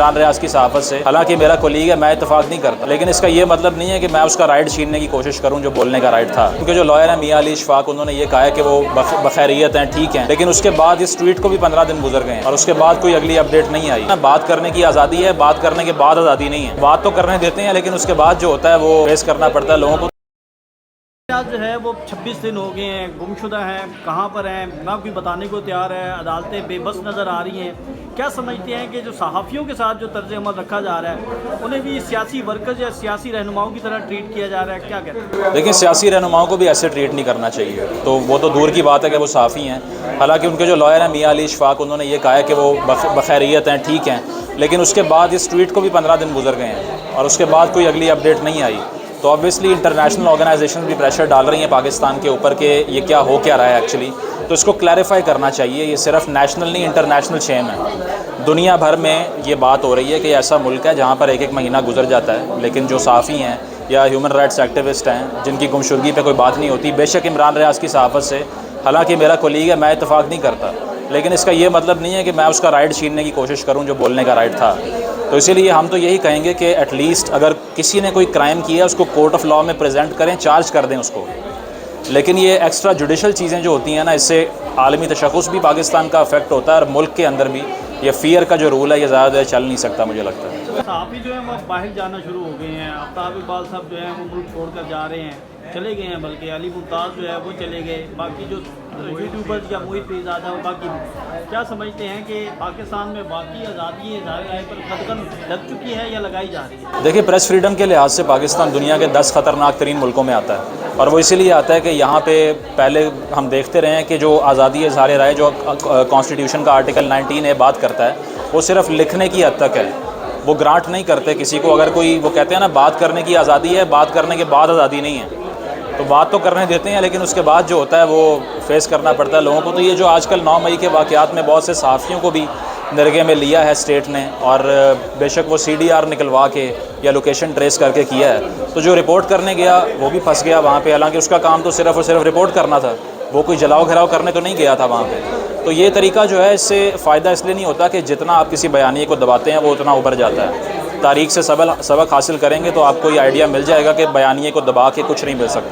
عمران ریاض کی صحافت سے، حالانکہ میرا کولیگ ہے، میں اتفاق نہیں کرتا، لیکن اس کا یہ مطلب نہیں ہے کہ میں اس کا رائٹ چھیننے کی کوشش کروں جو بولنے کا رائٹ تھا، کیونکہ جو لائر ہیں میاں علی اشفاق، انہوں نے یہ کہا ہے کہ وہ بخیریت ہیں، ٹھیک ہیں، لیکن اس کے بعد اس ٹویٹ کو بھی 15 دن گزر گئے ہیں اور اس کے بعد کوئی اگلی اپڈیٹ نہیں آئی۔ بات کرنے کی آزادی ہے، بات کرنے کے بعد آزادی نہیں ہے، بات تو کرنے دیتے ہیں لیکن اس کے بعد جو ہوتا ہے وہ فیس کرنا پڑتا ہے لوگوں کو۔ آج جو ہے وہ 26 دن ہو گئے ہیں، گمشدہ ہیں، کہاں پر ہیں نہ کوئی بتانے کو تیار ہے، عدالتیں بے بس نظر آ رہی ہیں۔ کیا سمجھتے ہیں کہ جو صحافیوں کے ساتھ جو طرز عمل رکھا جا رہا ہے انہیں بھی سیاسی ورکرز یا سیاسی رہنماؤں کی طرح ٹریٹ کیا جا رہا ہے، کیا کہتے ہیں؟ لیکن سیاسی رہنماؤں کو بھی ایسے ٹریٹ نہیں کرنا چاہیے، تو وہ تو دور کی بات ہے کہ وہ صحافی ہیں، حالانکہ ان کے جو لائر ہیں میاں علی اشفاق، انہوں نے یہ کہا ہے کہ وہ بخیریت ہیں، ٹھیک ہیں، لیکن اس کے بعد اس ٹویٹ کو بھی 15 دن گزر گئے ہیں اور اس کے بعد کوئی اگلی اپڈیٹ نہیں آئی۔ تو آبویسلی انٹرنیشنل آرگنائزیشن بھی پریشر ڈال رہی ہیں پاکستان کے اوپر کہ یہ کیا ہو کیا رہا ہے ایکچولی، تو اس کو کلیریفائی کرنا چاہیے۔ یہ صرف نیشنل نہیں، انٹرنیشنل شیم ہے، دنیا بھر میں یہ بات ہو رہی ہے کہ ایسا ملک ہے جہاں پر ایک مہینہ گزر جاتا ہے لیکن جو صحافی ہیں یا ہیومن رائٹس ایکٹیوسٹ ہیں جن کی گمشدگی پہ کوئی بات نہیں ہوتی، بے شک عمران ریاض کی صحافت سے، حالانکہ میرا کولیگ ہے، میں اتفاق نہیں کرتا، لیکن اس کا یہ مطلب نہیں ہے کہ میں اس کا رائٹ چھیننے کی کوشش کروں جو بولنے کا رائٹ تھا۔ تو اسی لیے ہم تو یہی کہیں گے کہ ایٹ لیسٹ اگر کسی نے کوئی کرائم کیا ہے اس کو کورٹ آف لاء میں پریزنٹ کریں، چارج کر دیں اس کو، لیکن یہ ایکسٹرا جوڈیشل چیزیں جو ہوتی ہیں نا، اس سے عالمی تشخص بھی پاکستان کا افیکٹ ہوتا ہے اور ملک کے اندر بھی یہ فیئر کا جو رول ہے یہ زیادہ دیر چل نہیں سکتا، مجھے لگتا ہے۔ صحافی جو ہیں وہ باہر جانا شروع ہو گئے ہیں، آفتاب اقبال صاحب جو ہیں وہ ملک چھوڑ کر جا رہے ہیں، چلے گئے ہیں، بلکہ علی ممتاز جو ہے وہ چلے گئے، باقی جو یوٹیوبرز یا محیط پیزاد ہیں وہ باقی۔ کیا سمجھتے ہیں کہ پاکستان میں باقی آزادی اظہار رائے پر قدغن لگ چکی ہے یا لگائی جا رہی ہے؟ دیکھیں، پریس فریڈم کے لحاظ سے پاکستان دنیا کے 10 خطرناک ترین ملکوں میں آتا ہے، اور وہ اسی لیے آتا ہے کہ یہاں پہ پہلے ہم دیکھتے رہے ہیں کہ جو آزادی اظہار رائے جو کانسٹیٹیوشن کا آرٹیکل 19A بات کرتا ہے وہ صرف لکھنے کی حد تک ہے، وہ گرانٹ نہیں کرتے کسی کو۔ اگر کوئی وہ کہتے ہیں نا بات کرنے کی آزادی ہے، بات کرنے کے بعد آزادی نہیں ہے، تو بات تو کرنے دیتے ہیں لیکن اس کے بعد جو ہوتا ہے وہ فیس کرنا پڑتا ہے لوگوں کو۔ تو یہ جو آج کل 9 مئی کے واقعات میں بہت سے صحافیوں کو بھی نرگے میں لیا ہے اسٹیٹ نے، اور بے شک وہ CDR نکلوا کے یا لوکیشن ٹریس کر کے کیا ہے، تو جو رپورٹ کرنے گیا وہ بھی پھنس گیا وہاں پہ، حالانکہ اس کا کام تو صرف اور صرف رپورٹ کرنا تھا، وہ کوئی جلاؤ گھراؤ کرنے تو نہیں گیا تھا وہاں پہ۔ تو یہ طریقہ جو ہے اس سے فائدہ اس لیے نہیں ہوتا کہ جتنا آپ کسی بیانیے کو دباتے ہیں وہ اتنا ابھر جاتا ہے۔ تاریخ سے سبق حاصل کریں گے تو آپ کو یہ آئیڈیا مل جائے گا کہ بیانیے کو دبا کے کچھ نہیں مل سکتا۔